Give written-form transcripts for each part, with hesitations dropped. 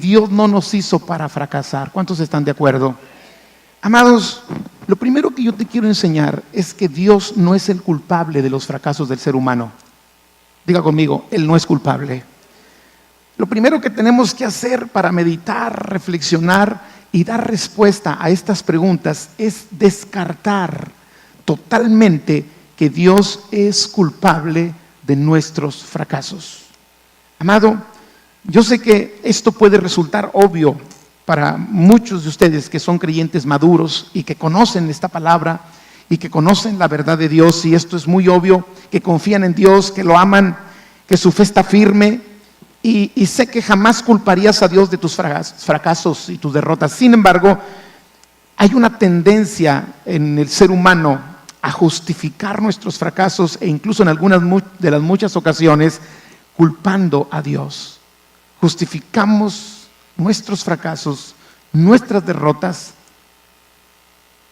Dios no nos hizo para fracasar. ¿Cuántos están de acuerdo? Amados, lo primero que yo te quiero enseñar es que Dios no es el culpable de los fracasos del ser humano. Diga conmigo, Él no es culpable. Lo primero que tenemos que hacer para meditar, reflexionar y dar respuesta a estas preguntas es descartar totalmente que Dios es culpable de nuestros fracasos. Amado, yo sé que esto puede resultar obvio para muchos de ustedes que son creyentes maduros y que conocen esta palabra y que conocen la verdad de Dios, y esto es muy obvio, que confían en Dios, que lo aman, que su fe está firme, y sé que jamás culparías a Dios de tus fracasos y tus derrotas. Sin embargo, hay una tendencia en el ser humano a justificar nuestros fracasos, e incluso en algunas de las muchas ocasiones culpando a Dios. Justificamos nuestros fracasos, nuestras derrotas,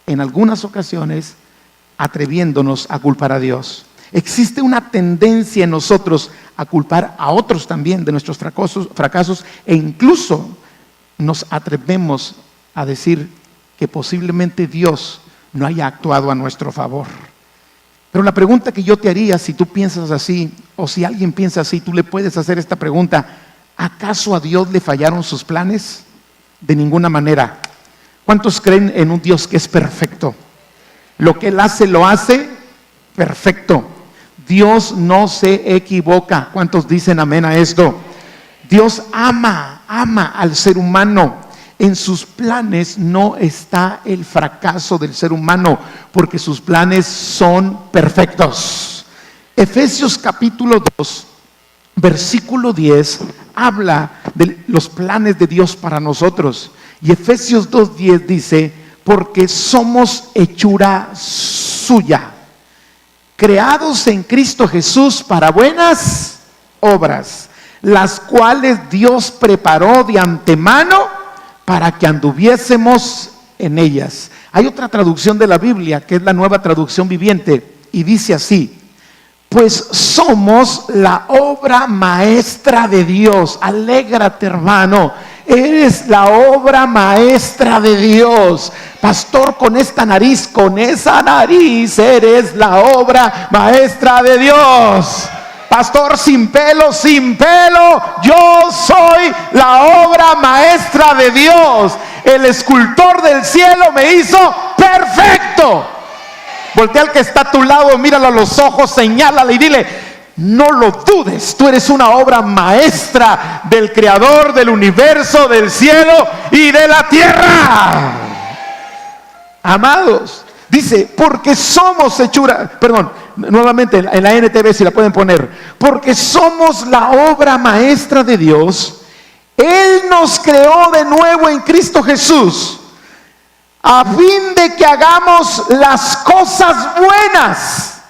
en algunas ocasiones atreviéndonos a culpar a Dios. Existe una tendencia en nosotros a culpar a otros también de nuestros fracasos, e incluso nos atrevemos a decir que posiblemente Dios no haya actuado a nuestro favor. Pero la pregunta que yo te haría, si tú piensas así, o si alguien piensa así, tú le puedes hacer esta pregunta: ¿acaso a Dios le fallaron sus planes? De ninguna manera. ¿Cuántos creen en un Dios que es perfecto? Lo que Él hace, lo hace perfecto. Dios no se equivoca. ¿Cuántos dicen amén a esto? Dios ama al ser humano. En sus planes no está el fracaso del ser humano, porque sus planes son perfectos. Efesios capítulo 2, versículo 10, habla de los planes de Dios para nosotros. Y Efesios 2:10 dice: porque somos hechura suya, creados en Cristo Jesús para buenas obras, las cuales Dios preparó de antemano para que anduviésemos en ellas. Hay otra traducción de la Biblia, que es la Nueva Traducción Viviente, y dice así: pues somos la obra maestra de Dios. Alégrate, hermano, eres la obra maestra de Dios. Pastor, con esta nariz, con esa nariz, eres la obra maestra de Dios. Pastor, sin pelo, yo soy la obra maestra de Dios. El escultor del cielo me hizo perfecto. Voltea al que está a tu lado, míralo a los ojos, señálale y dile: no lo dudes, tú eres una obra maestra del Creador del universo, del cielo y de la tierra. Amados, dice: porque somos hechura, nuevamente en la NTV, si la pueden poner, porque somos la obra maestra de Dios. Él nos creó de nuevo en Cristo Jesús, a fin de que hagamos las cosas buenas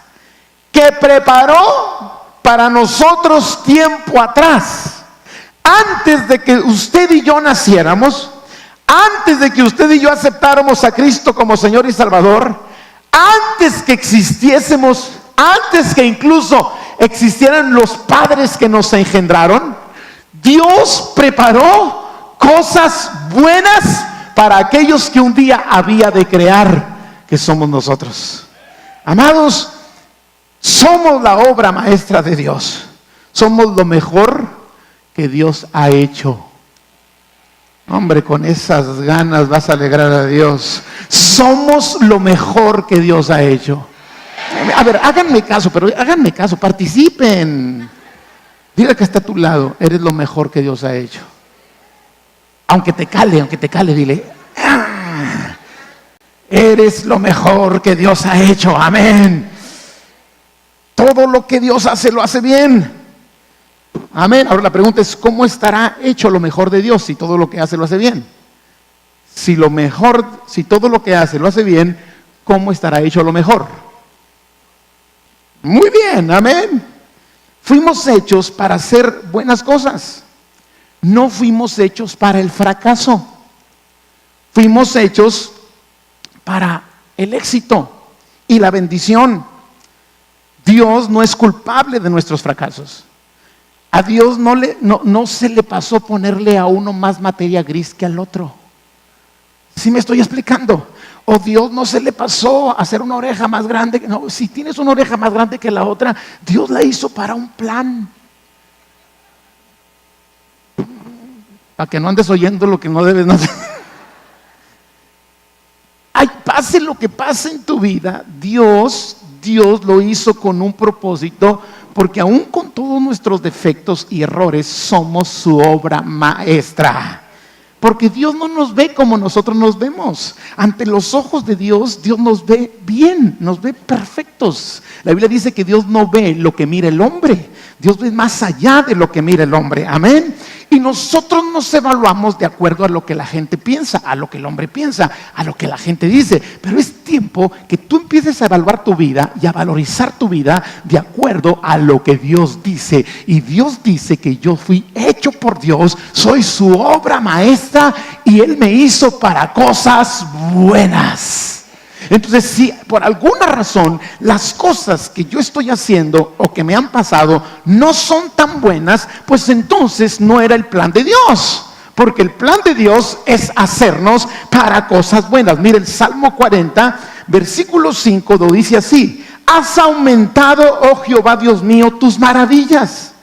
que preparó para nosotros tiempo atrás. Antes de que usted y yo naciéramos, antes de que usted y yo aceptáramos a Cristo como Señor y Salvador, antes que existiésemos, antes que incluso existieran los padres que nos engendraron, Dios preparó cosas buenas para aquellos que un día había de crear, que somos nosotros. Amados, somos la obra maestra de Dios. Somos lo mejor que Dios ha hecho. Hombre, con esas ganas vas a alegrar a Dios. Somos lo mejor que Dios ha hecho. A ver, háganme caso, participen. Dile que está a tu lado: eres lo mejor que Dios ha hecho. Aunque te cale, dile: eres lo mejor que Dios ha hecho. Amén. Todo lo que Dios hace, lo hace bien. Amén. Ahora la pregunta es: ¿cómo estará hecho lo mejor de Dios si todo lo que hace lo hace bien? Si todo lo que hace lo hace bien, ¿cómo estará hecho lo mejor? Muy bien, amén. Fuimos hechos para hacer buenas cosas. No fuimos hechos para el fracaso. Fuimos hechos para el éxito y la bendición. Dios no es culpable de nuestros fracasos. A Dios no se le pasó ponerle a uno más materia gris que al otro. ¿Sí me estoy explicando? O Dios no se le pasó hacer una oreja más grande. No, si tienes una oreja más grande que la otra, Dios la hizo para un plan. Para que no andes oyendo lo que no debes. No. Ay, pase lo que pase en tu vida, Dios lo hizo con un propósito, porque aún con todos nuestros defectos y errores, somos su obra maestra. Porque Dios no nos ve como nosotros nos vemos. Ante los ojos de Dios, Dios nos ve bien, nos ve perfectos. La Biblia dice que Dios no ve lo que mira el hombre. Dios ve más allá de lo que mira el hombre. Amén. Y nosotros nos evaluamos de acuerdo a lo que la gente piensa, a lo que el hombre piensa, a lo que la gente dice. Pero es tiempo que tú empieces a evaluar tu vida y a valorizar tu vida de acuerdo a lo que Dios dice. Y Dios dice que yo fui hecho por Dios, soy su obra maestra y Él me hizo para cosas buenas. Entonces, si por alguna razón las cosas que yo estoy haciendo o que me han pasado no son tan buenas, pues entonces no era el plan de Dios. Porque el plan de Dios es hacernos para cosas buenas. Mire, el Salmo 40, versículo 5 lo dice así: has aumentado, oh Jehová Dios mío, tus maravillas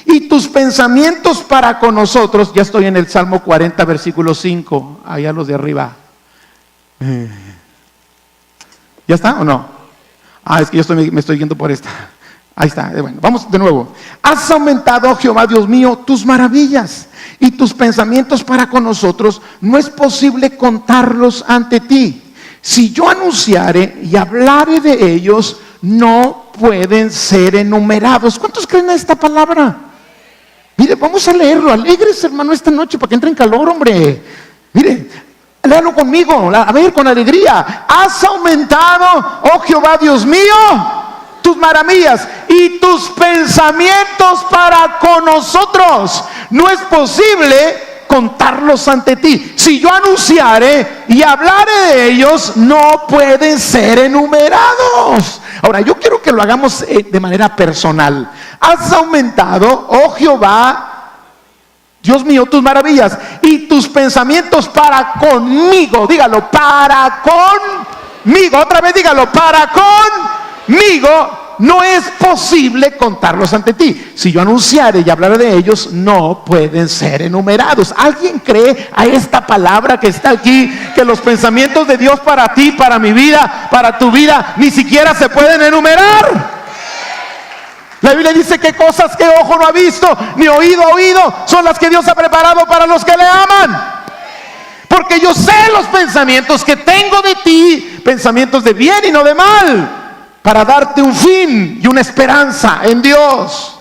y tus pensamientos para con nosotros. Ya estoy en el Salmo 40, versículo 5, allá los de arriba. ¿Ya está o no? Es que yo me estoy yendo por esta. Ahí está. Bueno, vamos de nuevo. Has aumentado, oh Jehová Dios mío, tus maravillas y tus pensamientos para con nosotros. No es posible contarlos ante ti. Si yo anunciare y hablare de ellos, no pueden ser enumerados. ¿Cuántos creen a esta palabra? Mire, vamos a leerlo. Alegres, hermano, esta noche para que entre en calor, hombre. Mire, léalo conmigo, a ver, con alegría. Has aumentado, oh Jehová Dios mío, tus maravillas y tus pensamientos para con nosotros. No es posible contarlos ante ti. Si yo anunciare y hablare de ellos, no pueden ser enumerados. Ahora, yo quiero que lo hagamos de manera personal. Has aumentado, oh Jehová Dios mío, tus maravillas y tus pensamientos para conmigo. Dígalo, para conmigo. Otra vez dígalo, para conmigo. No es posible contarlos ante ti. Si yo anunciare y hablara de ellos, no pueden ser enumerados. ¿Alguien cree a esta palabra que está aquí? Que los pensamientos de Dios para ti, para mi vida, para tu vida, ni siquiera se pueden enumerar. La Biblia dice que cosas que ojo no ha visto, ni oído ha oído, son las que Dios ha preparado para los que le aman. Porque yo sé los pensamientos que tengo de ti, pensamientos de bien y no de mal, para darte un fin y una esperanza en Dios.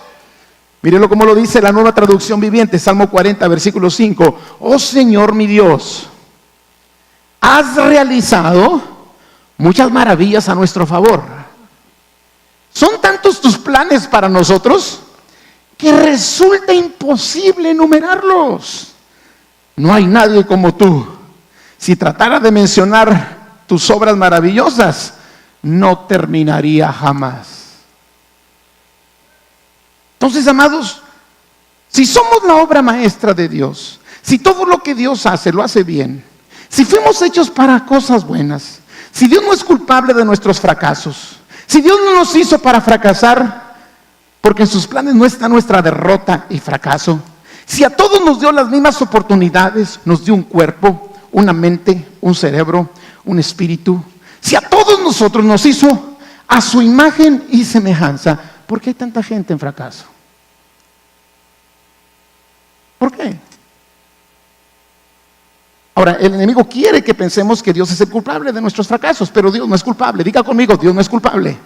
Mírenlo como lo dice la Nueva Traducción Viviente, Salmo 40, versículo 5. Oh Señor mi Dios, has realizado muchas maravillas a nuestro favor. Son tantos tus planes para nosotros que resulta imposible enumerarlos. No hay nadie como tú. Si tratara de mencionar tus obras maravillosas, no terminaría jamás. Entonces, amados, si somos la obra maestra de Dios, si todo lo que Dios hace lo hace bien, si fuimos hechos para cosas buenas, si Dios no es culpable de nuestros fracasos, si Dios no nos hizo para fracasar, porque en sus planes no está nuestra derrota y fracaso. Si a todos nos dio las mismas oportunidades, nos dio un cuerpo, una mente, un cerebro, un espíritu. Si a todos nosotros nos hizo a su imagen y semejanza, ¿por qué hay tanta gente en fracaso? ¿Por qué? Ahora, el enemigo quiere que pensemos que Dios es el culpable de nuestros fracasos, pero Dios no es culpable. Diga conmigo, Dios no es culpable.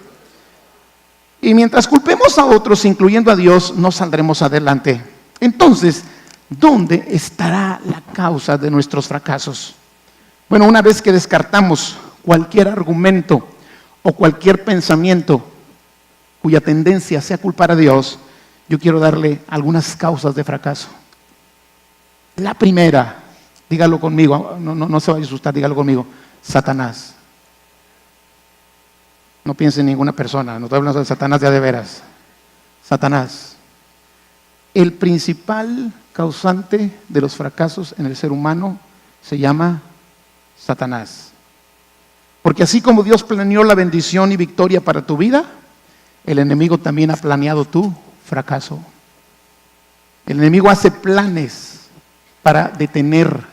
Y mientras culpemos a otros, incluyendo a Dios, no saldremos adelante. Entonces, ¿dónde estará la causa de nuestros fracasos? Bueno, una vez que descartamos cualquier argumento o cualquier pensamiento cuya tendencia sea culpar a Dios, yo quiero darle algunas causas de fracaso. La primera, dígalo conmigo, no se vaya a asustar, dígalo conmigo: Satanás. No piense en ninguna persona, no estoy hablando de Satanás de veras. Satanás. el principal causante de los fracasos en el ser humano se llama Satanás. Porque así como Dios planeó la bendición y victoria para tu vida, el enemigo también ha planeado tu fracaso. El enemigo hace planes para detener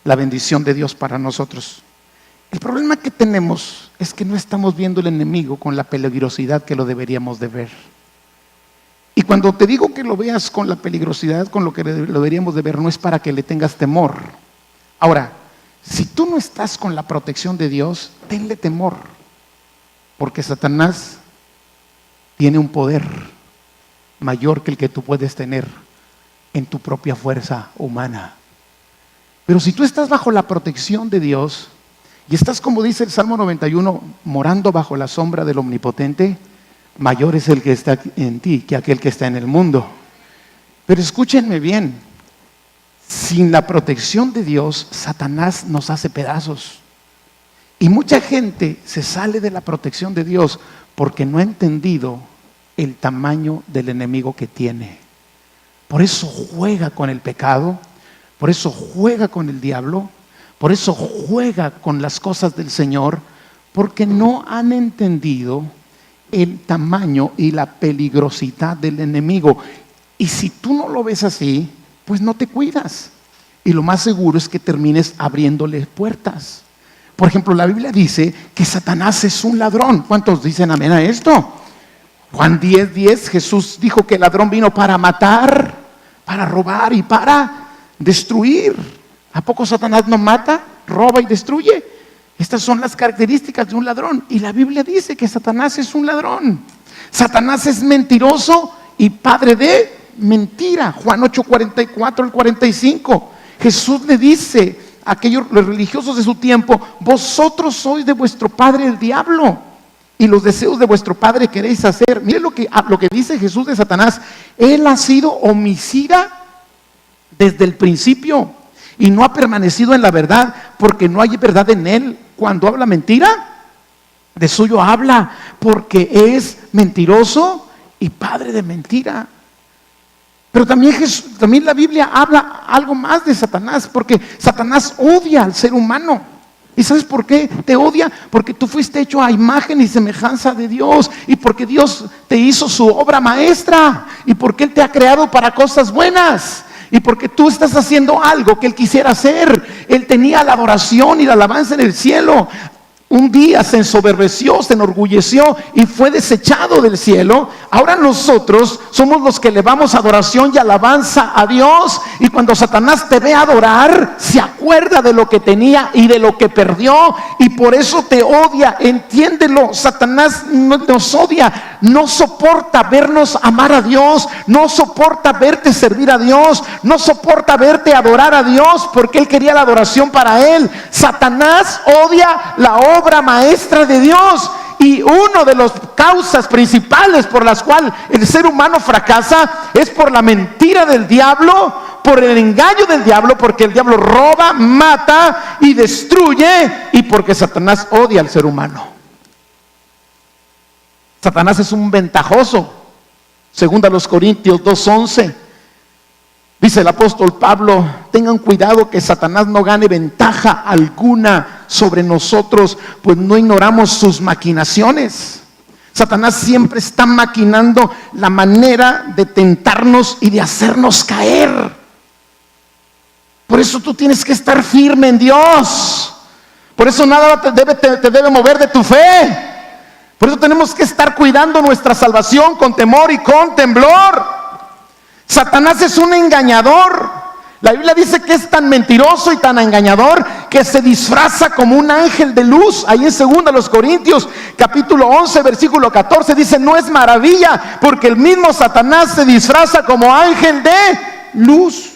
la bendición de Dios para nosotros. El problema que tenemos es que no estamos viendo el enemigo con la peligrosidad que lo deberíamos de ver. Y cuando te digo que lo veas con la peligrosidad, con lo que lo deberíamos de ver, no es para que le tengas temor. Ahora, si tú no estás con la protección de Dios, tenle temor, porque Satanás tiene un poder mayor que el que tú puedes tener en tu propia fuerza humana. Pero si tú estás bajo la protección de Dios y estás, como dice el Salmo 91, morando bajo la sombra del Omnipotente, mayor es el que está en ti que aquel que está en el mundo. Pero escúchenme bien, sin la protección de Dios, Satanás nos hace pedazos. Y mucha gente se sale de la protección de Dios porque no ha entendido el tamaño del enemigo que tiene. Por eso juega con el pecado, por eso juega con el diablo, por eso juega con las cosas del Señor, porque no han entendido el tamaño y la peligrosidad del enemigo. Y si tú no lo ves así, pues no te cuidas. Y lo más seguro es que termines abriéndole puertas. Por ejemplo, la Biblia dice que Satanás es un ladrón. ¿Cuántos dicen amén a esto? Juan 10:10, Jesús dijo que el ladrón vino para matar, para robar y para destruir. ¿A poco Satanás no mata, roba y destruye? Estas son las características de un ladrón. Y la Biblia dice que Satanás es un ladrón. Satanás es mentiroso y padre de mentira. Juan 8:44 al 45. Jesús le dice a aquellos los religiosos de su tiempo: vosotros sois de vuestro padre el diablo, y los deseos de vuestro padre queréis hacer. Miren lo que dice Jesús de Satanás: él ha sido homicida desde el principio y no ha permanecido en la verdad, porque no hay verdad en él. Cuando habla mentira, de suyo habla, porque es mentiroso y padre de mentira. Pero también la Biblia habla algo más de Satanás, porque Satanás odia al ser humano. ¿Y sabes por qué te odia? Porque tú fuiste hecho a imagen y semejanza de Dios, y porque Dios te hizo su obra maestra, y porque Él te ha creado para cosas buenas, y porque tú estás haciendo algo que Él quisiera hacer. Él tenía la adoración y la alabanza en el cielo. Un día se ensoberbeció, se enorgulleció y fue desechado del cielo. Ahora nosotros somos los que elevamos adoración y alabanza a Dios. Y cuando Satanás te ve adorar, se acuerda de lo que tenía y de lo que perdió, y por eso te odia. Entiéndelo, Satanás nos odia. No soporta vernos amar a Dios, no soporta verte servir a Dios, no soporta verte adorar a Dios, porque Él quería la adoración para Él. Satanás odia la obra maestra de Dios. Y una de las causas principales por las cuales el ser humano fracasa es por la mentira del diablo, por el engaño del diablo, porque el diablo roba, mata y destruye, y porque Satanás odia al ser humano. Satanás es un ventajoso. Segunda a los Corintios 2:11, dice el apóstol Pablo: tengan cuidado que Satanás no gane ventaja alguna sobre nosotros, pues no ignoramos sus maquinaciones. Satanás siempre está maquinando la manera de tentarnos y de hacernos caer. Por eso tú tienes que estar firme en Dios. Por eso nada te debe mover de tu fe. Por eso tenemos que estar cuidando nuestra salvación con temor y con temblor. Satanás es un engañador. La Biblia dice que es tan mentiroso y tan engañador que se disfraza como un ángel de luz. Ahí en 2 los Corintios capítulo 11 versículo 14 dice: no es maravilla, porque el mismo Satanás se disfraza como ángel de luz.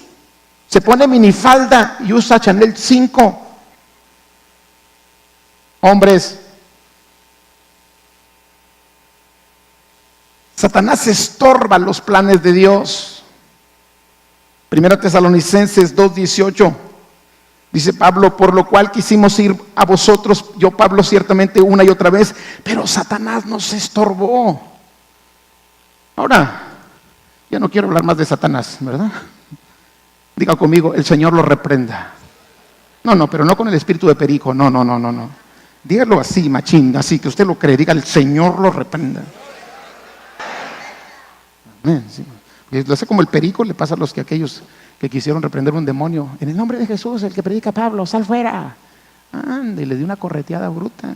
Se pone minifalda y usa Chanel 5. Hombres, Satanás estorba los planes de Dios. 1 Tesalonicenses 2:18 dice Pablo: por lo cual quisimos ir a vosotros, yo Pablo ciertamente una y otra vez, pero Satanás nos estorbó. Ahora, Ya no quiero hablar más de Satanás, ¿verdad? Diga conmigo, el Señor lo reprenda. No, pero no con el espíritu de perico, no. Dígalo así, machín, así que usted lo cree, diga, el Señor lo reprenda. Amén, sí. Lo hace como el perico, le pasa a los que aquellos que quisieron reprender un demonio. En el nombre de Jesús, el que predica Pablo, sal fuera. Ande, le dio una correteada bruta.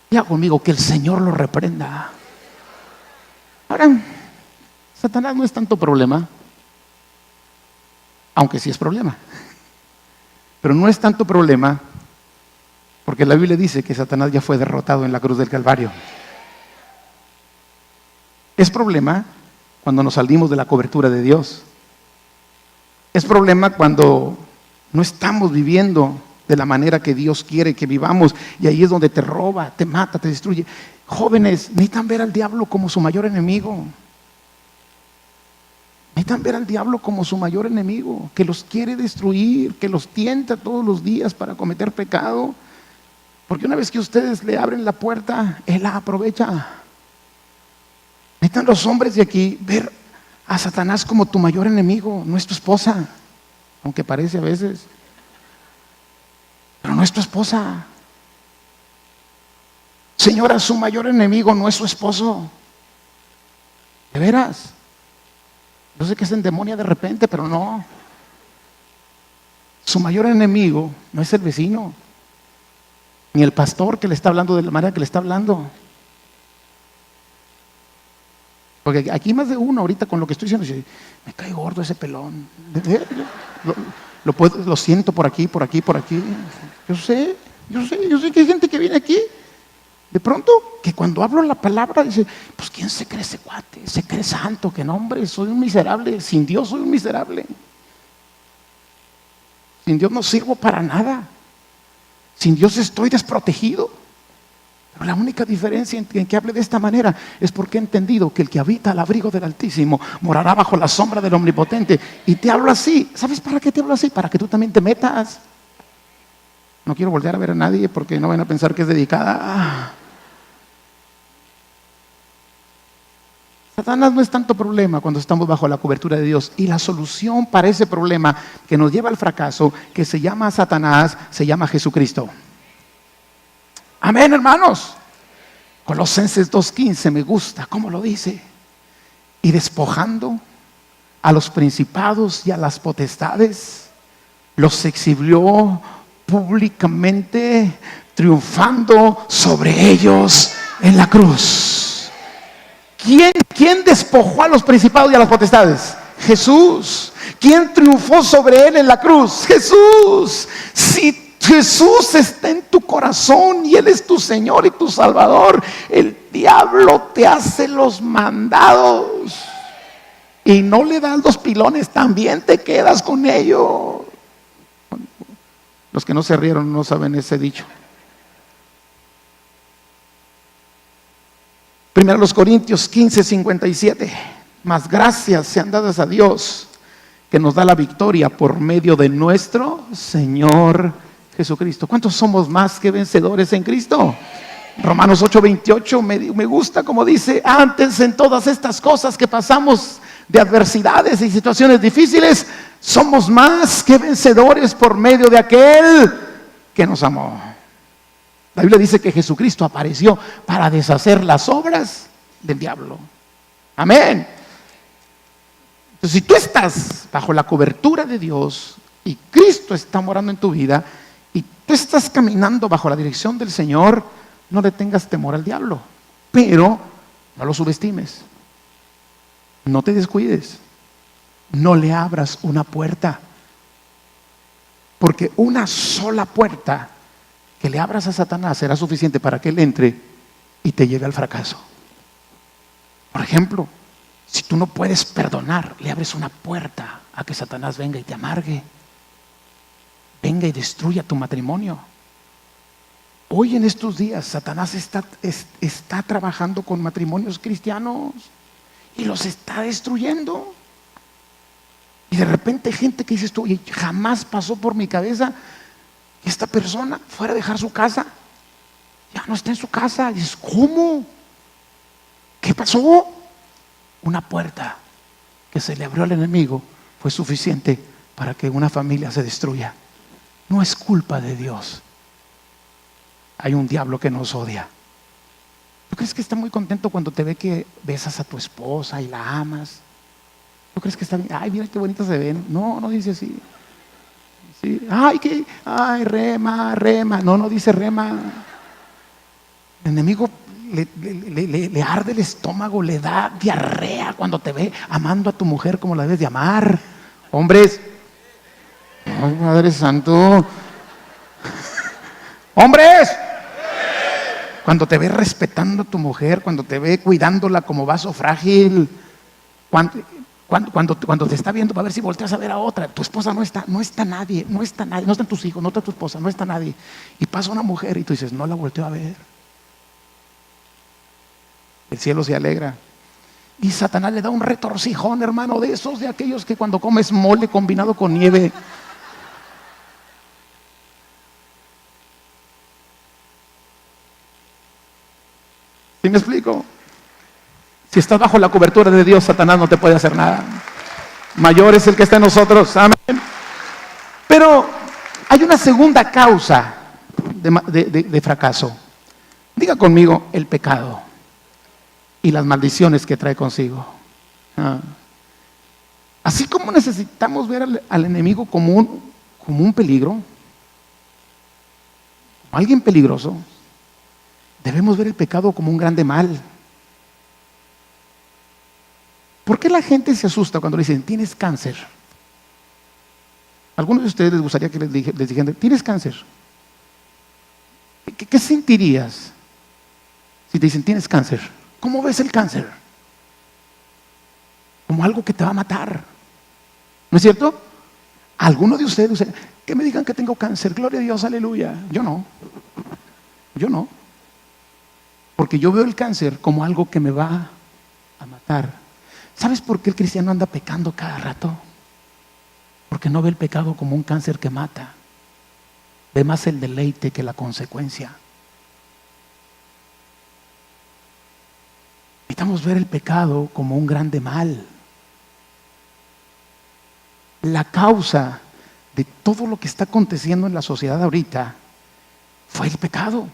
Diga conmigo, que el Señor lo reprenda. Ahora, Satanás no es tanto problema, aunque sí es problema. Pero no es tanto problema porque la Biblia dice que Satanás ya fue derrotado en la cruz del Calvario. Es problema cuando nos salimos de la cobertura de Dios. Es problema cuando no estamos viviendo de la manera que Dios quiere que vivamos, y ahí es donde te roba, te mata, te destruye. Jóvenes, necesitan ver al diablo como su mayor enemigo. Necesitan ver al diablo como su mayor enemigo, que los quiere destruir, que los tienta todos los días para cometer pecado. Porque una vez que ustedes le abren la puerta, él la aprovecha. Necesitan los hombres de aquí ver a Satanás como tu mayor enemigo, no es tu esposa, aunque parece a veces, pero no es tu esposa. Señora, su mayor enemigo no es su esposo. De veras. Yo sé que se endemonia de repente, pero no. Su mayor enemigo no es el vecino, ni el pastor que le está hablando de la manera que le está hablando. Porque aquí más de uno ahorita con lo que estoy diciendo dice, me cae gordo ese pelón. Lo siento por aquí. Yo sé que hay gente que viene aquí. De pronto, que cuando hablo la palabra dice, pues ¿quién se cree ese cuate? Se cree santo, que no, hombre, soy un miserable. Sin Dios soy un miserable. Sin Dios no sirvo para nada. Sin Dios estoy desprotegido. Pero la única diferencia en que hable de esta manera es porque he entendido que el que habita al abrigo del Altísimo morará bajo la sombra del Omnipotente. Y te hablo así. ¿Sabes para qué te hablo así? Para que tú también te metas. No quiero volver a ver a nadie porque no van a pensar que es dedicada. Satanás no es tanto problema cuando estamos bajo la cobertura de Dios. Y la solución para ese problema que nos lleva al fracaso, que se llama Satanás, se llama Jesucristo. Amén, hermanos. Colosenses 2:15 me gusta cómo lo dice. Y despojando a los principados y a las potestades, los exhibió públicamente, triunfando sobre ellos en la cruz. ¿Quién despojó a los principados y a las potestades? Jesús. ¿Quién triunfó sobre él en la cruz? Jesús. Si Jesús está en tu corazón y Él es tu Señor y tu Salvador, el diablo te hace los mandados y no le das los pilones, también te quedas con ellos. Los que no se rieron no saben ese dicho. 1 Corintios 15:57. Mas gracias sean dadas a Dios, que nos da la victoria por medio de nuestro Señor Jesucristo. ¿Cuántos somos más que vencedores en Cristo? Romanos 8:28 me gusta como dice: antes en todas estas cosas que pasamos de adversidades y situaciones difíciles, somos más que vencedores por medio de aquel que nos amó. La Biblia dice que Jesucristo apareció para deshacer las obras del diablo. Amén. Entonces, si tú estás bajo la cobertura de Dios y Cristo está morando en tu vida y tú estás caminando bajo la dirección del Señor, no le tengas temor al diablo, pero no lo subestimes, no te descuides, no le abras una puerta, porque una sola puerta que le abras a Satanás será suficiente para que él entre y te lleve al fracaso. Por ejemplo, si tú no puedes perdonar, le abres una puerta a que Satanás venga y te amargue, venga y destruya tu matrimonio. Hoy en estos días Satanás está trabajando con matrimonios cristianos y los está destruyendo. Y de repente hay gente que dices tú, oye, jamás pasó por mi cabeza que esta persona fuera a dejar su casa. Ya no está en su casa. Y dices, ¿cómo? ¿Qué pasó? Una puerta que se le abrió al enemigo fue suficiente para que una familia se destruya. No es culpa de Dios. Hay un diablo que nos odia. ¿Tú crees que está muy contento cuando te ve que besas a tu esposa y la amas? ¿Tú crees que está bien? Ay, mira qué bonitas se ven. No, no dice así. Sí. Ay, rema, rema. No, no dice rema. El enemigo le arde el estómago, le da diarrea cuando te ve amando a tu mujer como la debes de amar. Hombres. Ay, Padre Santo. Hombres. Cuando te ve respetando a tu mujer, cuando te ve cuidándola como vaso frágil, cuando te está viendo para ver si volteas a ver a otra, tu esposa no está nadie, no están tus hijos, no está tu esposa, no está nadie. Y pasa una mujer y tú dices, no la volteo a ver. El cielo se alegra. Y Satanás le da un retorcijón, hermano, de esos de aquellos que cuando comes mole combinado con nieve. ¿Sí me explico? Si estás bajo la cobertura de Dios, Satanás no te puede hacer nada. Mayor es el que está en nosotros. Amén. Pero hay una segunda causa de fracaso. Diga conmigo, el pecado y las maldiciones que trae consigo. Así como necesitamos ver al enemigo como un peligro, como alguien peligroso, debemos ver el pecado como un grande mal. ¿Por qué la gente se asusta cuando le dicen, tienes cáncer? ¿A algunos de ustedes les gustaría que les dijeran, tienes cáncer? ¿Qué sentirías si te dicen, tienes cáncer? ¿Cómo ves el cáncer? Como algo que te va a matar. ¿No es cierto? Algunos de ustedes dicen, que me digan que tengo cáncer, gloria a Dios, aleluya. Yo no. Porque yo veo el cáncer como algo que me va a matar. ¿Sabes por qué el cristiano anda pecando cada rato? Porque no ve el pecado como un cáncer que mata. Ve más el deleite que la consecuencia. Necesitamos ver el pecado como un grande mal. La causa de todo lo que está aconteciendo en la sociedad ahorita fue el pecado.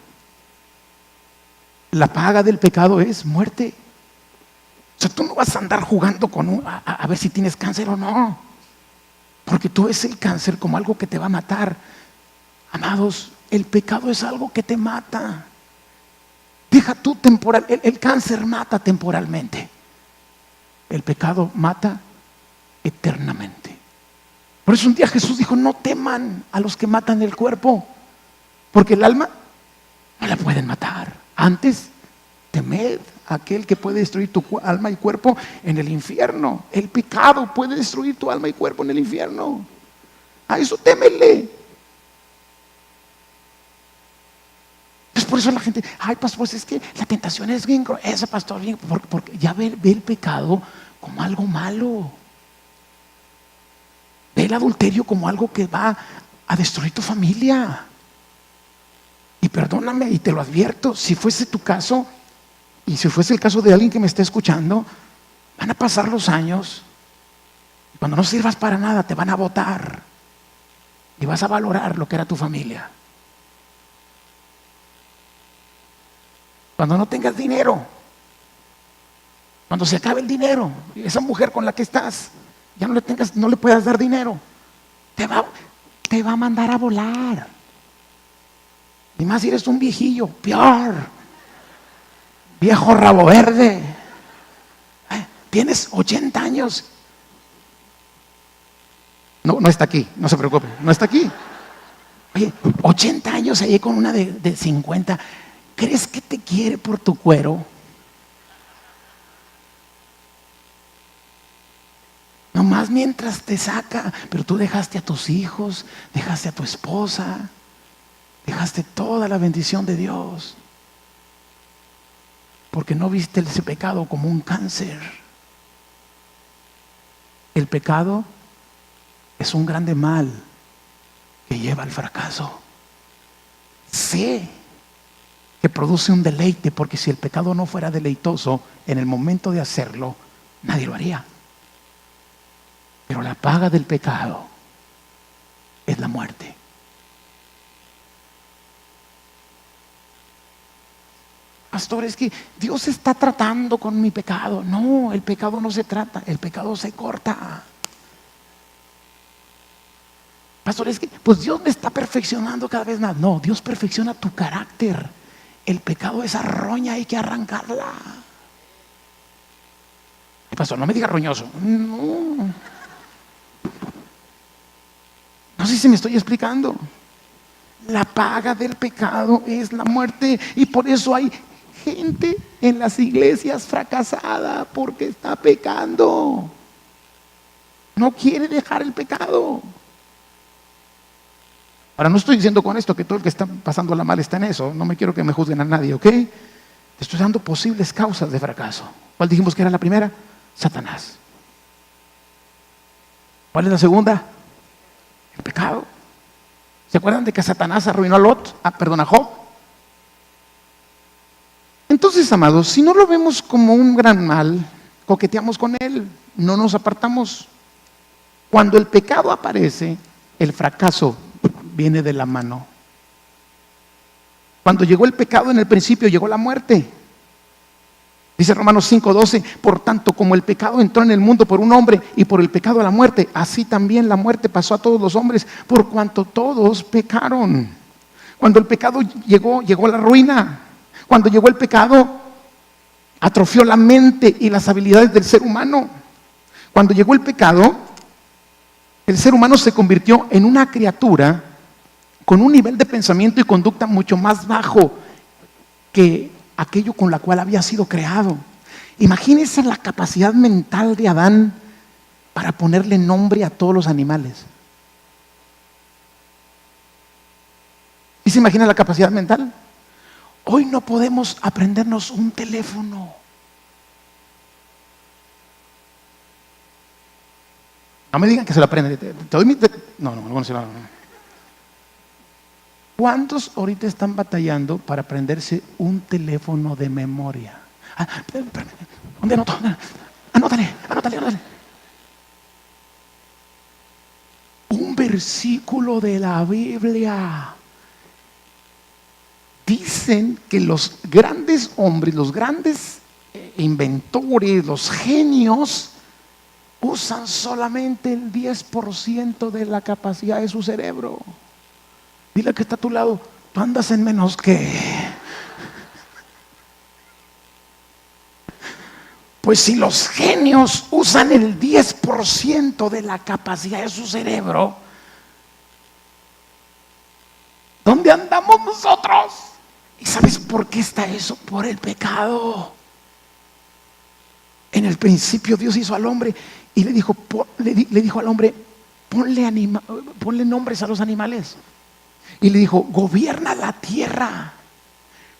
La paga del pecado es muerte. O sea, tú no vas a andar jugando con a ver si tienes cáncer o no. Porque tú ves el cáncer como algo que te va a matar. Amados, el pecado es algo que te mata. Deja tú temporal. El cáncer mata temporalmente. El pecado mata eternamente. Por eso un día Jesús dijo, no teman a los que matan el cuerpo, porque el alma no la pueden matar. Antes, temed a aquel que puede destruir tu alma y cuerpo en el infierno. El pecado puede destruir tu alma y cuerpo en el infierno. A eso témele. Entonces por eso la gente, ay pastor, pues es que la tentación es bien gruesa, pastor, bien, porque ya ve el pecado como algo malo. Ve el adulterio como algo que va a destruir tu familia. Y perdóname, y te lo advierto, si fuese tu caso, y si fuese el caso de alguien que me esté escuchando, van a pasar los años, y cuando no sirvas para nada, te van a botar, y vas a valorar lo que era tu familia. Cuando no tengas dinero, cuando se acabe el dinero, esa mujer con la que estás, ya no le puedas dar dinero, te va a mandar a volar. Y más si eres un viejillo, peor, viejo rabo verde. Tienes 80 años. No está aquí, no se preocupe, no está aquí. Oye, 80 años ahí con una de 50. ¿Crees que te quiere por tu cuero? Nomás mientras te saca, pero tú dejaste a tus hijos, dejaste a tu esposa, dejaste toda la bendición de Dios, porque no viste ese pecado como un cáncer. El pecado es un grande mal que lleva al fracaso. Sé que produce un deleite, porque si el pecado no fuera deleitoso, en el momento de hacerlo, nadie lo haría. Pero la paga del pecado es la muerte. Pastor, es que Dios está tratando con mi pecado. No, el pecado no se trata, el pecado se corta. Pastor, es que pues Dios me está perfeccionando cada vez más. No, Dios perfecciona tu carácter. El pecado, esa roña hay que arrancarla. Pastor, no me diga roñoso. No. No sé si me estoy explicando. La paga del pecado es la muerte. Y por eso hay gente en las iglesias fracasada porque está pecando. No quiere dejar el pecado. Ahora, no estoy diciendo con esto que todo el que está pasándola mal está en eso. No me quiero que me juzguen a nadie, ¿ok? Te estoy dando posibles causas de fracaso. ¿Cuál dijimos que era la primera? Satanás. ¿Cuál es la segunda? El pecado. ¿Se acuerdan de que Satanás arruinó a Job? Entonces, amados, si no lo vemos como un gran mal, coqueteamos con él, no nos apartamos. Cuando el pecado aparece, el fracaso viene de la mano. Cuando llegó el pecado en el principio, llegó la muerte. Dice Romanos 5:12, por tanto, como el pecado entró en el mundo por un hombre y por el pecado la muerte, así también la muerte pasó a todos los hombres, por cuanto todos pecaron. Cuando el pecado llegó la ruina. Cuando llegó el pecado, atrofió la mente y las habilidades del ser humano. Cuando llegó el pecado, el ser humano se convirtió en una criatura con un nivel de pensamiento y conducta mucho más bajo que aquello con la cual había sido creado. Imagínense la capacidad mental de Adán para ponerle nombre a todos los animales. ¿Y se imagina la capacidad mental? Hoy no podemos aprendernos un teléfono. No me digan que se lo aprenden. No. ¿Cuántos ahorita están batallando para aprenderse un teléfono de memoria? ¿Dónde anoto? Anótale. Un versículo de la Biblia. Dicen que los grandes hombres, los grandes inventores, los genios, usan solamente el 10% de la capacidad de su cerebro. Dile que está a tu lado, tú andas en menos que. Pues si los genios usan el 10% de la capacidad de su cerebro, ¿dónde andamos nosotros? ¿Y sabes por qué está eso? Por el pecado. En el principio Dios hizo al hombre y le dijo al hombre, ponle nombres a los animales. Y le dijo, gobierna la tierra,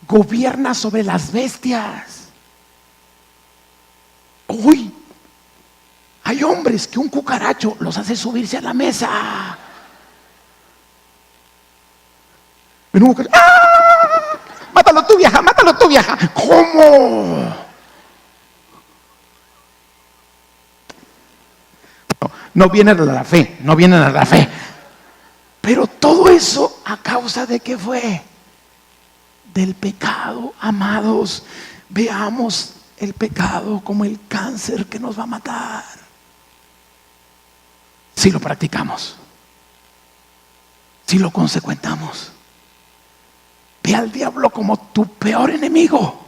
gobierna sobre las bestias. Hoy hay hombres que un cucaracho los hace subirse a la mesa. Pero ¡ah! Mátalo tú, vieja. ¿Cómo? No vienen a la fe. Pero todo eso a causa de ¿qué fue? Del pecado, amados. Veamos el pecado como el cáncer que nos va a matar. Si lo practicamos, si lo consecuentamos. Ve al diablo como tu peor enemigo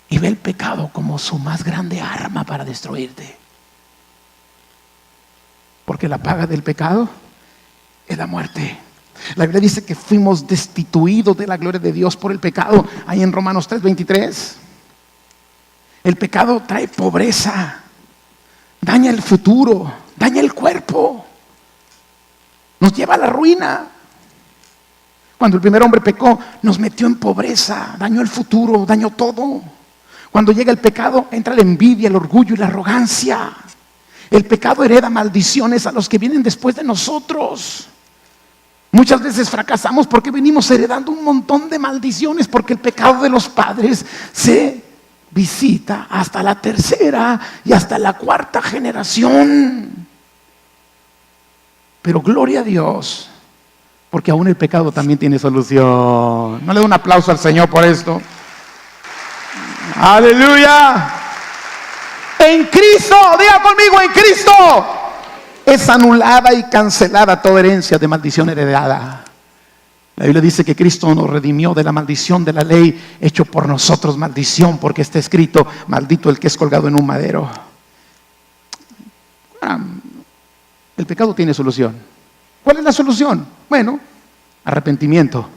y ve el pecado como su más grande arma para destruirte. Porque la paga del pecado es la muerte. La Biblia dice que fuimos destituidos de la gloria de Dios por el pecado. Ahí en Romanos 3:23. El pecado trae pobreza, daña el futuro, daña el cuerpo, nos lleva a la ruina. Cuando el primer hombre pecó, nos metió en pobreza, dañó el futuro, dañó todo. Cuando llega el pecado, entra la envidia, el orgullo y la arrogancia. El pecado hereda maldiciones a los que vienen después de nosotros. Muchas veces fracasamos porque venimos heredando un montón de maldiciones, porque el pecado de los padres se visita hasta la tercera y hasta la cuarta generación. Pero gloria a Dios, porque aún el pecado también tiene solución. ¿No le da un aplauso al Señor por esto? ¡Aleluya! En Cristo, diga conmigo, en Cristo es anulada y cancelada toda herencia de maldición heredada. La Biblia dice que Cristo nos redimió de la maldición de la ley, hecho por nosotros maldición, porque está escrito: maldito el que es colgado en un madero. El pecado tiene solución. ¿Cuál es la solución? Bueno, arrepentimiento.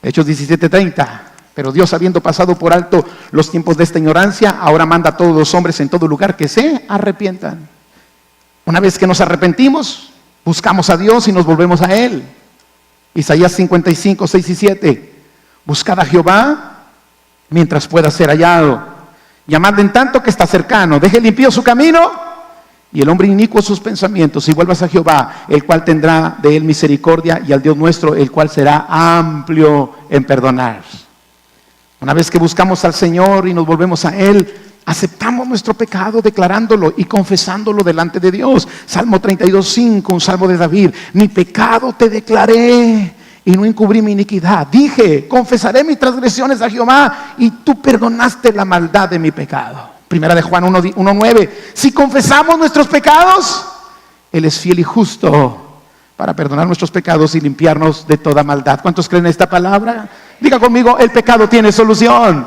Hechos 17:30. Pero Dios, habiendo pasado por alto los tiempos de esta ignorancia, ahora manda a todos los hombres en todo lugar que se arrepientan. Una vez que nos arrepentimos, buscamos a Dios y nos volvemos a Él. Isaías 55, 6 y 7. Buscad a Jehová mientras pueda ser hallado. Llamadle en tanto que está cercano. Deje limpio su camino y el hombre inicuo sus pensamientos. Y vuelvas a Jehová, el cual tendrá de él misericordia, y al Dios nuestro, el cual será amplio en perdonar. Una vez que buscamos al Señor y nos volvemos a Él, aceptamos nuestro pecado declarándolo y confesándolo delante de Dios. Salmo 32:5, un salmo de David: mi pecado te declaré y no encubrí mi iniquidad. Dije: confesaré mis transgresiones a Jehová, y tú perdonaste la maldad de mi pecado. Primera de Juan 1:9. Si confesamos nuestros pecados, Él es fiel y justo para perdonar nuestros pecados y limpiarnos de toda maldad. ¿Cuántos creen esta palabra? Diga conmigo: el pecado tiene solución.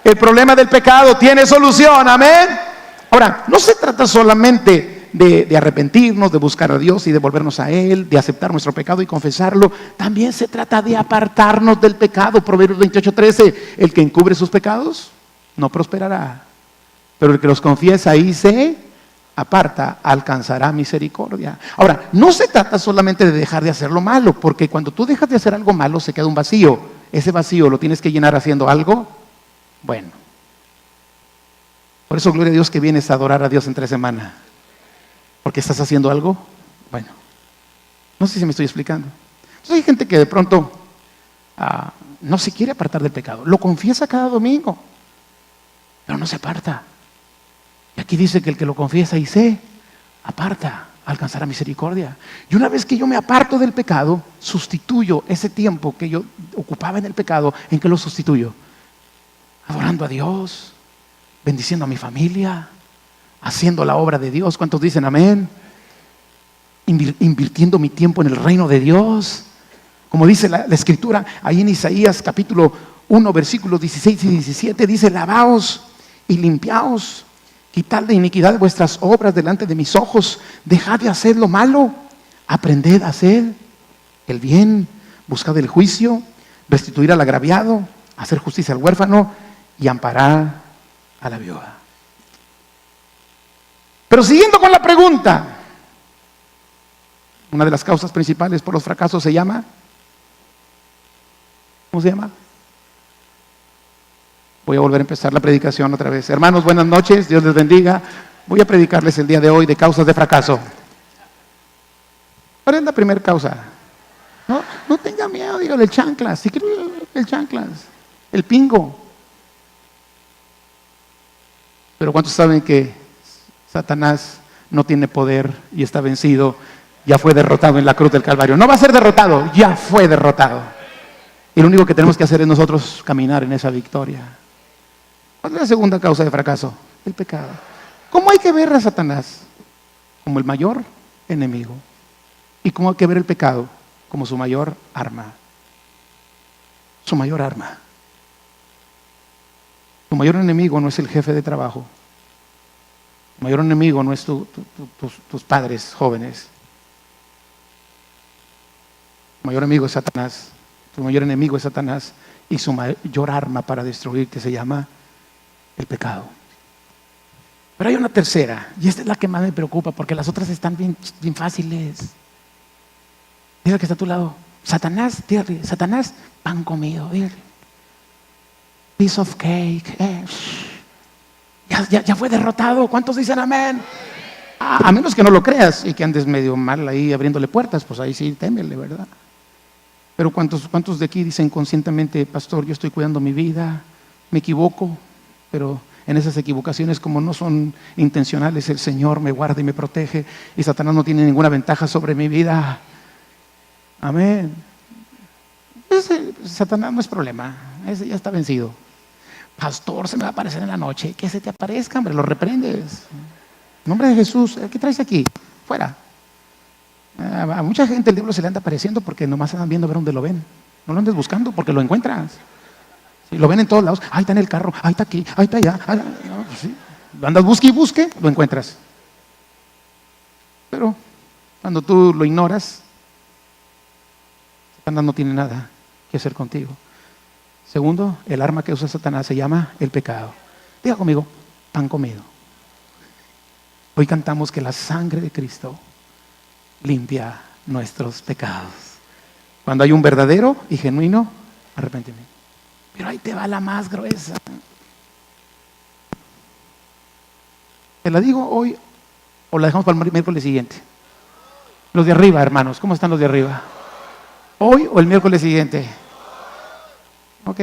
El problema del pecado tiene solución. Amén. Ahora, no se trata solamente de arrepentirnos, de buscar a Dios y de volvernos a Él, de aceptar nuestro pecado y confesarlo. También se trata de apartarnos del pecado. Proverbios 28:13. El que encubre sus pecados no prosperará, pero el que los confiesa y se aparta alcanzará misericordia. Ahora, no se trata solamente de dejar de hacer lo malo, porque cuando tú dejas de hacer algo malo se queda un vacío. Ese vacío lo tienes que llenar haciendo algo bueno. Por eso, gloria a Dios que vienes a adorar a Dios entre semana, porque estás haciendo algo bueno. No sé si me estoy explicando. Entonces, hay gente que de pronto no se quiere apartar del pecado, lo confiesa cada domingo, pero no se aparta. Y aquí dice que el que lo confiesa y se aparta alcanzará misericordia. Y una vez que yo me aparto del pecado, sustituyo ese tiempo que yo ocupaba en el pecado. ¿En qué lo sustituyo? Adorando a Dios, bendiciendo a mi familia, haciendo la obra de Dios. ¿Cuántos dicen amén? Invirtiendo mi tiempo en el reino de Dios. Como dice la Escritura ahí en Isaías capítulo 1 versículos 16 y 17, dice: lavaos y limpiaos, quitad de iniquidad vuestras obras delante de mis ojos, dejad de hacer lo malo, aprended a hacer el bien, buscad el juicio, restituir al agraviado, hacer justicia al huérfano y amparar a la viuda. Pero siguiendo con la pregunta, una de las causas principales por los fracasos se llama, ¿cómo se llama? Voy a volver a empezar la predicación otra vez. Hermanos, buenas noches, Dios les bendiga. Voy a predicarles el día de hoy de causas de fracaso. ¿Cuál es la primera causa? No tenga miedo, dígale el chanclas. Si quiere el chanclas, el pingo. Pero ¿cuántos saben que Satanás no tiene poder y está vencido? Ya fue derrotado en la cruz del Calvario. No va a ser derrotado, ya fue derrotado. Y lo único que tenemos que hacer es nosotros caminar en esa victoria. ¿Cuál es la segunda causa de fracaso? El pecado. ¿Cómo hay que ver a Satanás? Como el mayor enemigo. ¿Y cómo hay que ver el pecado? Como su mayor arma. Su mayor arma. Tu mayor enemigo no es el jefe de trabajo. Tu mayor enemigo no es tus padres jóvenes. Tu mayor enemigo es Satanás. Tu mayor enemigo es Satanás y su mayor arma para destruirte se llama el pecado. Pero hay una tercera, y esta es la que más me preocupa, porque las otras están bien fáciles. Dígale que está a tu lado: Satanás, dígale, Satanás, pan comido, dígale. Piece of cake. Ya fue derrotado. ¿Cuántos dicen amén? A menos que no lo creas y que andes medio mal ahí abriéndole puertas, pues ahí sí témele, ¿verdad? Pero ¿cuántos de aquí dicen conscientemente: pastor, yo estoy cuidando mi vida, me equivoco, pero en esas equivocaciones, como no son intencionales, el Señor me guarda y me protege y Satanás no tiene ninguna ventaja sobre mi vida. Amén. Satanás no es problema, ese ya está vencido. Pastor, se me va a aparecer en la noche. Que se te aparezca, hombre, lo reprendes. En nombre de Jesús, ¿qué traes aquí? Fuera. A mucha gente el diablo se le anda apareciendo porque nomás andan viendo a ver dónde lo ven. No lo andes buscando porque lo encuentras. Sí, lo ven en todos lados. Ahí está en el carro, ahí está aquí, ahí está allá. No, pues sí. Lo andas busque y busque, lo encuentras. Pero cuando tú lo ignoras, Satanás no tiene nada que hacer contigo. Segundo, el arma que usa Satanás se llama el pecado. Diga conmigo, pan comido. Hoy cantamos que la sangre de Cristo limpia nuestros pecados. Cuando hay un verdadero y genuino arrepentimiento. Pero ahí te va la más gruesa. ¿Te la digo hoy o la dejamos para el miércoles siguiente? Los de arriba, hermanos, ¿cómo están los de arriba? ¿Hoy o el miércoles siguiente? Ok.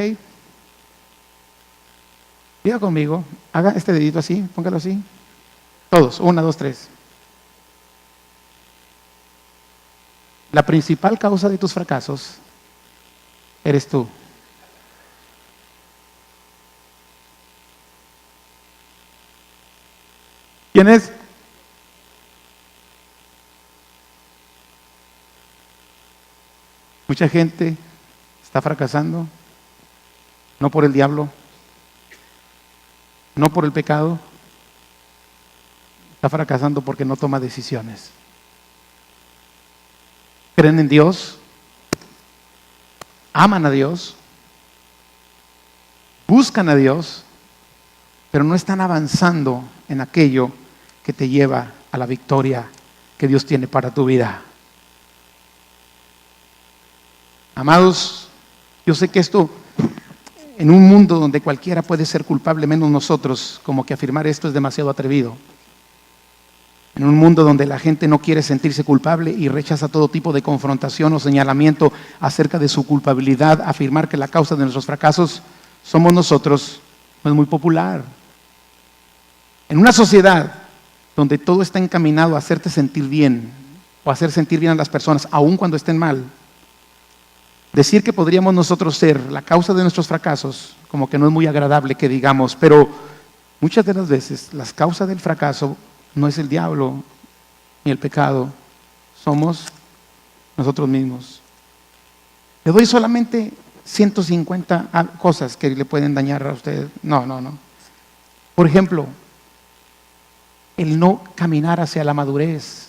Diga conmigo, haga este dedito así, póngalo así. Todos, 1, 2, 3. La principal causa de tus fracasos eres tú. ¿Quién es? Mucha gente está fracasando, no por el diablo, no por el pecado, está fracasando porque no toma decisiones. Creen en Dios, aman a Dios, buscan a Dios, pero no están avanzando en aquello que te lleva a la victoria que Dios tiene para tu vida. Amados, yo sé que esto, en un mundo donde cualquiera puede ser culpable, menos nosotros, como que afirmar esto es demasiado atrevido. En un mundo donde la gente no quiere sentirse culpable y rechaza todo tipo de confrontación o señalamiento acerca de su culpabilidad, afirmar que la causa de nuestros fracasos somos nosotros, no es muy popular. En una sociedad donde todo está encaminado a hacerte sentir bien o a hacer sentir bien a las personas, aun cuando estén mal, decir que podríamos nosotros ser la causa de nuestros fracasos, como que no es muy agradable que digamos, pero muchas de las veces las causas del fracaso no es el diablo ni el pecado, somos nosotros mismos. Le doy solamente 150 cosas que le pueden dañar a usted. No. Por ejemplo, el no caminar hacia la madurez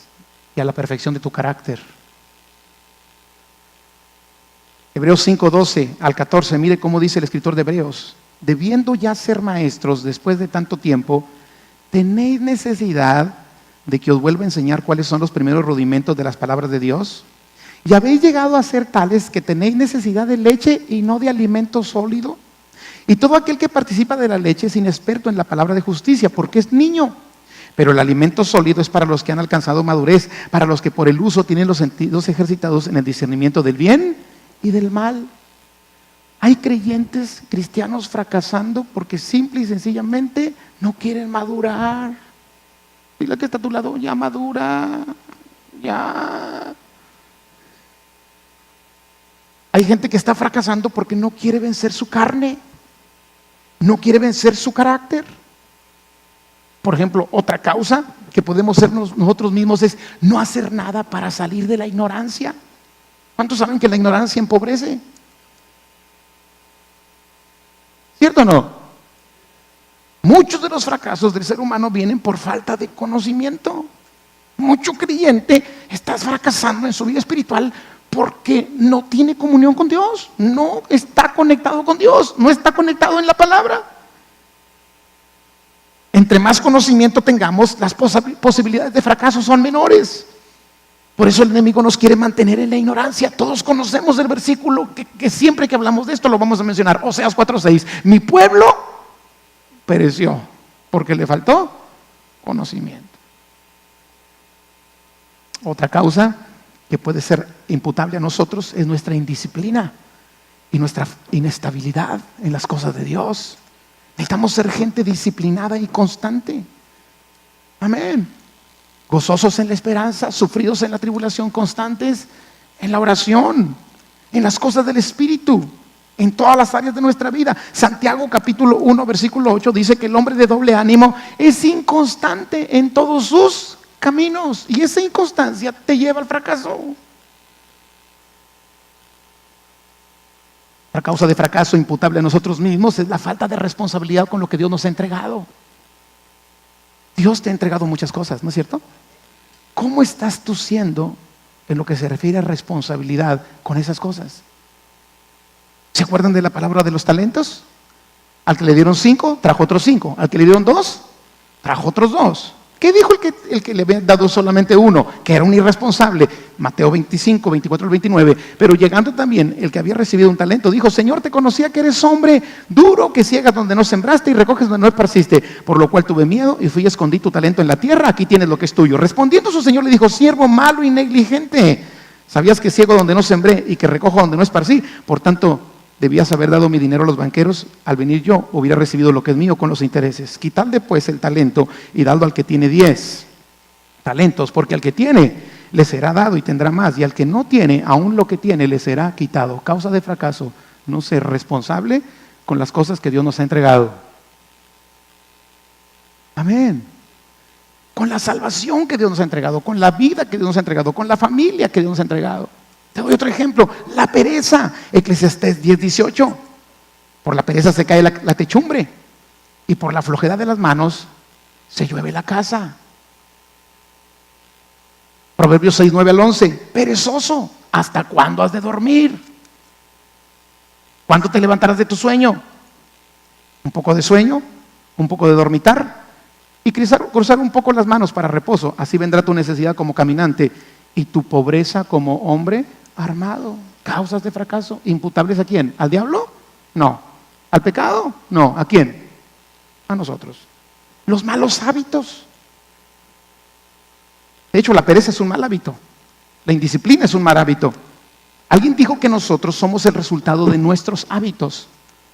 y a la perfección de tu carácter. Hebreos 5:12 al 14, mire cómo dice el escritor de Hebreos: debiendo ya ser maestros después de tanto tiempo, ¿tenéis necesidad de que os vuelva a enseñar cuáles son los primeros rudimentos de las palabras de Dios? ¿Y habéis llegado a ser tales que tenéis necesidad de leche y no de alimento sólido? Y todo aquel que participa de la leche es inexperto en la palabra de justicia, porque es niño. Pero el alimento sólido es para los que han alcanzado madurez, para los que por el uso tienen los sentidos ejercitados en el discernimiento del bien y del mal. Hay creyentes cristianos fracasando porque simple y sencillamente no quieren madurar. Dile que está a tu lado, ya madura, ya. Hay gente que está fracasando porque no quiere vencer su carne, no quiere vencer su carácter. Por ejemplo, otra causa que podemos ser nosotros mismos es no hacer nada para salir de la ignorancia. ¿Cuántos saben que la ignorancia empobrece? ¿Cierto o no? Muchos de los fracasos del ser humano vienen por falta de conocimiento. Mucho creyente está fracasando en su vida espiritual porque no tiene comunión con Dios, no está conectado con Dios, no está conectado en la palabra. Entre más conocimiento tengamos, las posibilidades de fracaso son menores. Por eso el enemigo nos quiere mantener en la ignorancia. Todos conocemos el versículo que siempre que hablamos de esto lo vamos a mencionar. Oseas 4:6. Mi pueblo pereció porque le faltó conocimiento. Otra causa que puede ser imputable a nosotros es nuestra indisciplina y nuestra inestabilidad en las cosas de Dios. Necesitamos ser gente disciplinada y constante. Amén. Gozosos en la esperanza, sufridos en la tribulación, constantes en la oración, en las cosas del Espíritu, en todas las áreas de nuestra vida. Santiago capítulo 1 versículo 8 dice que el hombre de doble ánimo es inconstante en todos sus caminos, y esa inconstancia te lleva al fracaso. La causa de fracaso imputable a nosotros mismos es la falta de responsabilidad con lo que Dios nos ha entregado. Dios te ha entregado muchas cosas, ¿no es cierto? ¿Cómo estás tú siendo en lo que se refiere a responsabilidad con esas cosas? ¿Se acuerdan de la palabra de los talentos? Al que le dieron 5, trajo otros 5. Al que le dieron 2, trajo otros 2. ¿Qué dijo el que le había dado solamente 1? Que era un irresponsable. Mateo 25, 24 al 29. Pero llegando también el que había recibido un talento, dijo: Señor, te conocía que eres hombre duro, que ciegas donde no sembraste y recoges donde no esparciste. Por lo cual tuve miedo y fui y escondí tu talento en la tierra. Aquí tienes lo que es tuyo. Respondiendo su señor le dijo: siervo malo y negligente, ¿sabías que ciego donde no sembré y que recojo donde no esparcí? Por tanto, debías haber dado mi dinero a los banqueros. Al venir yo, hubiera recibido lo que es mío con los intereses. Quitadle pues el talento y dadlo al que tiene 10 talentos, porque al que tiene le será dado y tendrá más, y al que no tiene, aún lo que tiene le será quitado. Causa de fracaso: no ser responsable con las cosas que Dios nos ha entregado. Amén. Con la salvación que Dios nos ha entregado, con la vida que Dios nos ha entregado, con la familia que Dios nos ha entregado. Te doy otro ejemplo: la pereza. Eclesiastés 10:18. Por la pereza se cae la techumbre, y por la flojedad de las manos se llueve la casa. Proverbios 6:9 al 11. Perezoso, ¿hasta cuándo has de dormir? ¿Cuándo te levantarás de tu sueño? Un poco de sueño, un poco de dormitar, y cruzar un poco las manos para reposo. Así vendrá tu necesidad como caminante y tu pobreza como hombre armado. Causas de fracaso imputables ¿a quién? ¿Al diablo? No. ¿Al pecado? No. ¿A quién? A nosotros. Los malos hábitos. De hecho, la pereza es un mal hábito. La indisciplina es un mal hábito. Alguien dijo que nosotros somos el resultado de nuestros hábitos.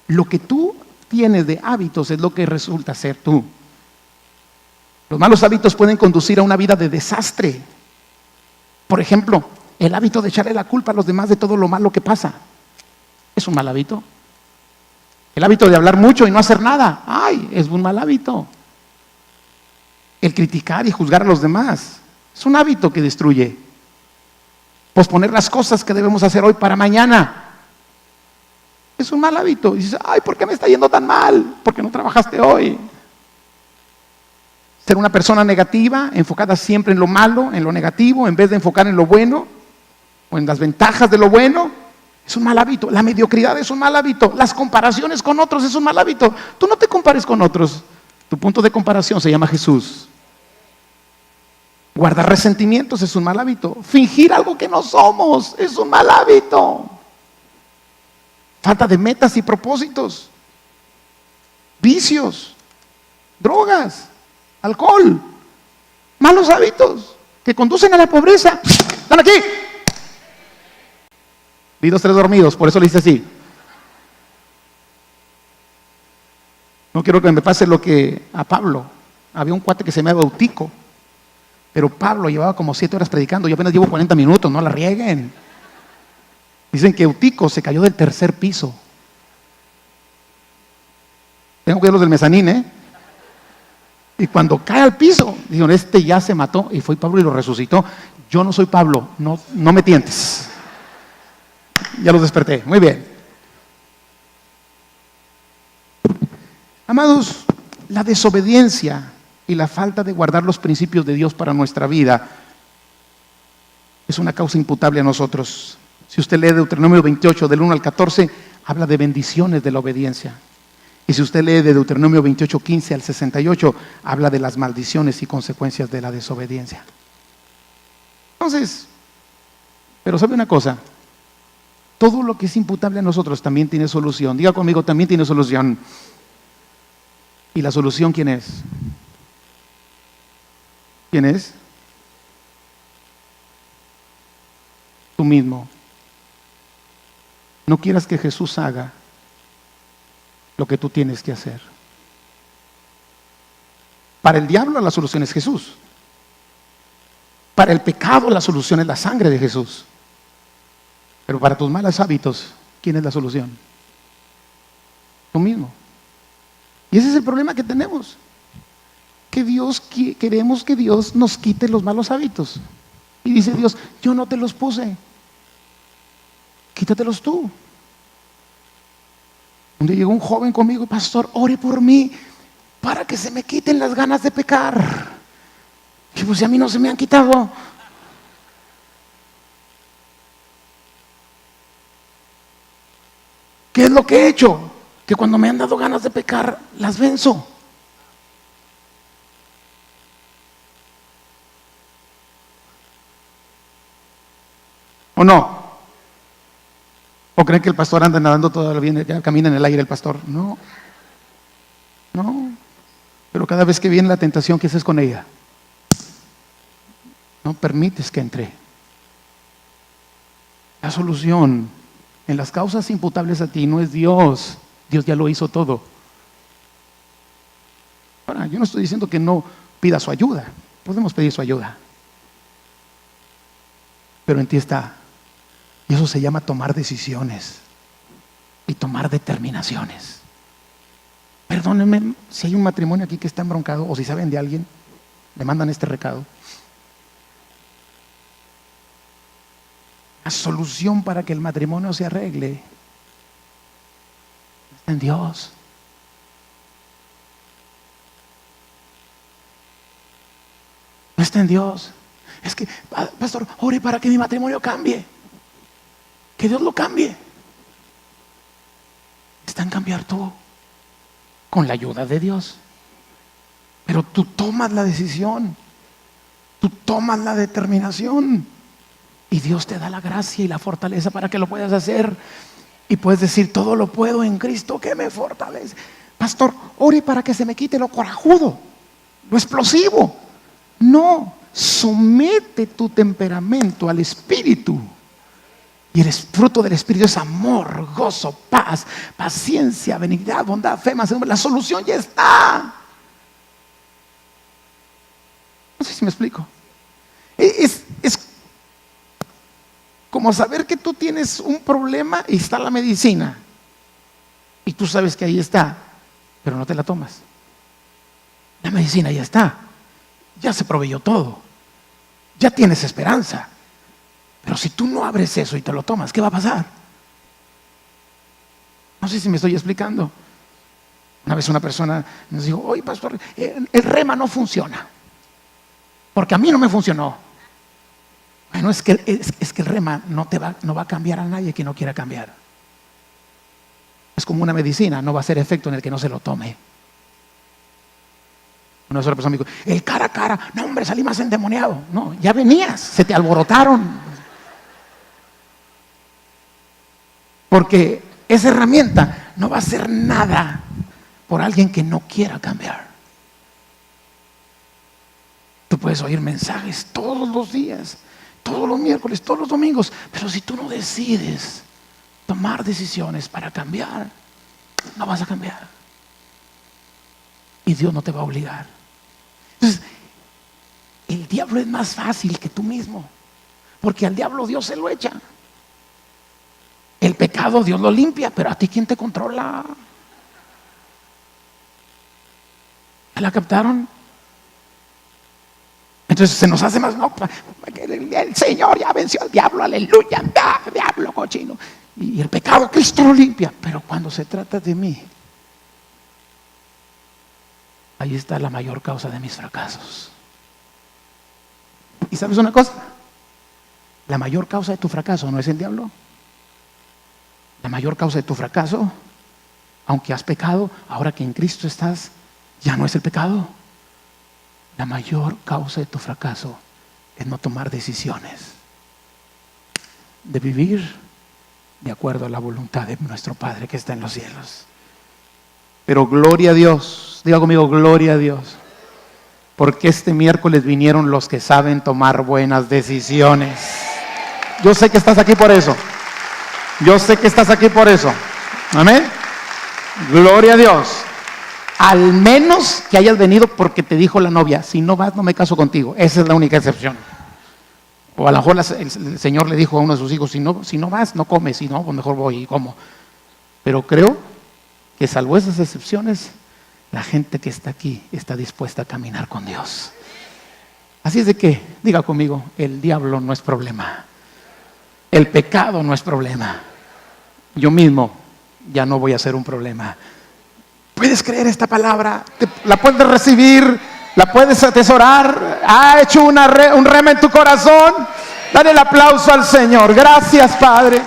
Lo que tú tienes de hábitos es lo que resulta ser tú. Los malos hábitos pueden conducir a una vida de desastre. Por ejemplo, el hábito de echarle la culpa a los demás de todo lo malo que pasa es un mal hábito. El hábito de hablar mucho y no hacer nada, es un mal hábito. El criticar y juzgar a los demás es un hábito que destruye. Posponer las cosas que debemos hacer hoy para mañana es un mal hábito. Y dices: ¿por qué me está yendo tan mal? Porque no trabajaste hoy. Ser una persona negativa, enfocada siempre en lo malo, en lo negativo, en vez de enfocar en lo bueno o en las ventajas de lo bueno, es un mal hábito. La mediocridad es un mal hábito. Las comparaciones con otros es un mal hábito. Tú no te compares con otros. Tu punto de comparación se llama Jesús. Guardar resentimientos es un mal hábito. Fingir algo que no somos es un mal hábito. Falta de metas y propósitos. Vicios, drogas, alcohol, malos hábitos que conducen a la pobreza. ¿Están aquí? Vi 2, 3 dormidos, por eso le hice así. No quiero que me pase lo que a Pablo. Había un cuate que se llamaba Eutico, pero Pablo llevaba como 7 horas predicando. Yo apenas llevo 40 minutos, no la rieguen. Dicen que Eutico se cayó del 3er piso. Tengo que ir los del mezanín, Y cuando cae al piso, dijeron: este ya se mató. Y fue Pablo y lo resucitó. Yo no soy Pablo, no me tientes. Ya los desperté, muy bien. Amados, la desobediencia y la falta de guardar los principios de Dios para nuestra vida es una causa imputable a nosotros. Si usted lee Deuteronomio 28, del 1 al 14, habla de bendiciones de la obediencia. Y si usted lee de Deuteronomio 28, 15 al 68, habla de las maldiciones y consecuencias de la desobediencia. Entonces, pero ¿sabe una cosa? Todo lo que es imputable a nosotros también tiene solución. Diga conmigo: también tiene solución. ¿Y la solución quién es? ¿Quién es? Tú mismo. No quieras que Jesús haga lo que tú tienes que hacer. Para el diablo la solución es Jesús. Para el pecado la solución es la sangre de Jesús. Pero para tus malos hábitos, ¿quién es la solución? Tú mismo. Y ese es el problema que tenemos. Queremos que Dios nos quite los malos hábitos. Y dice Dios, yo no te los puse. Quítatelos tú. Un día llegó un joven conmigo, pastor, ore por mí para que se me quiten las ganas de pecar. Y pues si a mí no se me han quitado. ¿Qué es lo que he hecho? Que cuando me han dado ganas de pecar, las venzo. ¿O no? ¿O creen que el pastor anda nadando todavía, ya camina en el aire el pastor? No. No. Pero cada vez que viene la tentación, ¿qué haces con ella? No permites que entre. La solución en las causas imputables a ti no es Dios. Dios ya lo hizo todo. Ahora, yo no estoy diciendo que no pida su ayuda. Podemos pedir su ayuda. Pero en ti está. Y eso se llama tomar decisiones y tomar determinaciones. Perdónenme si hay un matrimonio aquí que está embroncado o si saben de alguien, le mandan este recado. La solución para que el matrimonio se arregle está en Dios. No está en Dios. Es que, pastor, ore para que mi matrimonio cambie. Que Dios lo cambie. Está en cambiar tú, con la ayuda de Dios. Pero tú tomas la decisión, tú tomas la determinación y Dios te da la gracia y la fortaleza para que lo puedas hacer. Y puedes decir, todo lo puedo en Cristo que me fortalece. Pastor, ore para que se me quite lo corajudo, lo explosivo. No, somete tu temperamento al Espíritu. Y el fruto del Espíritu es amor, gozo, paz, paciencia, benignidad, bondad, fe, mansedumbre. La solución ya está. No sé si me explico. Es como saber que tú tienes un problema y está la medicina. Y tú sabes que ahí está, pero no te la tomas. La medicina ya está. Ya se proveyó todo. Ya tienes esperanza. Pero si tú no abres eso y te lo tomas, ¿qué va a pasar? No sé si me estoy explicando. Una vez una persona nos dijo, oye pastor, el rema no funciona. Porque a mí no me funcionó. Bueno, es que el rema no va a cambiar a nadie que no quiera cambiar. Es como una medicina, no va a hacer efecto en el que no se lo tome. Una sola persona me dijo, el cara a cara, no hombre, salí más endemoniado. No, ya venías, se te alborotaron. Porque esa herramienta no va a hacer nada por alguien que no quiera cambiar. Tú puedes oír mensajes todos los días, todos los miércoles, todos los domingos, pero si tú no decides tomar decisiones para cambiar, no vas a cambiar. Y Dios no te va a obligar. Entonces, el diablo es más fácil que tú mismo, porque al diablo Dios se lo echa. El pecado Dios lo limpia, pero a ti ¿quién te controla? ¿Ya la captaron? Entonces se nos hace más, no, el Señor ya venció al diablo, aleluya, diablo cochino. Y el pecado Cristo lo limpia, pero cuando se trata de mí, ahí está la mayor causa de mis fracasos. ¿Y sabes una cosa? La mayor causa de tu fracaso no es el diablo. La mayor causa de tu fracaso, aunque has pecado, ahora que en Cristo estás, ya no es el pecado. La mayor causa de tu fracaso es no tomar decisiones de vivir de acuerdo a la voluntad de nuestro Padre que está en los cielos. Pero gloria a Dios, diga conmigo, gloria a Dios, porque este miércoles vinieron los que saben tomar buenas decisiones. Yo sé que estás aquí por eso. Yo sé que estás aquí por eso. Amén. Gloria a Dios. Al menos que hayas venido porque te dijo la novia, si no vas no me caso contigo. Esa es la única excepción. O a lo mejor el Señor le dijo a uno de sus hijos, si no vas no comes, si no, pues mejor voy y como. Pero creo que salvo esas excepciones, la gente que está aquí está dispuesta a caminar con Dios. Así es de que, diga conmigo, el diablo no es problema. El pecado no es problema. Yo mismo ya no voy a ser un problema. ¿Puedes creer esta palabra? ¿La puedes recibir? ¿La puedes atesorar? ¿Ha hecho un rema en tu corazón? Dale el aplauso al Señor. Gracias, Padre.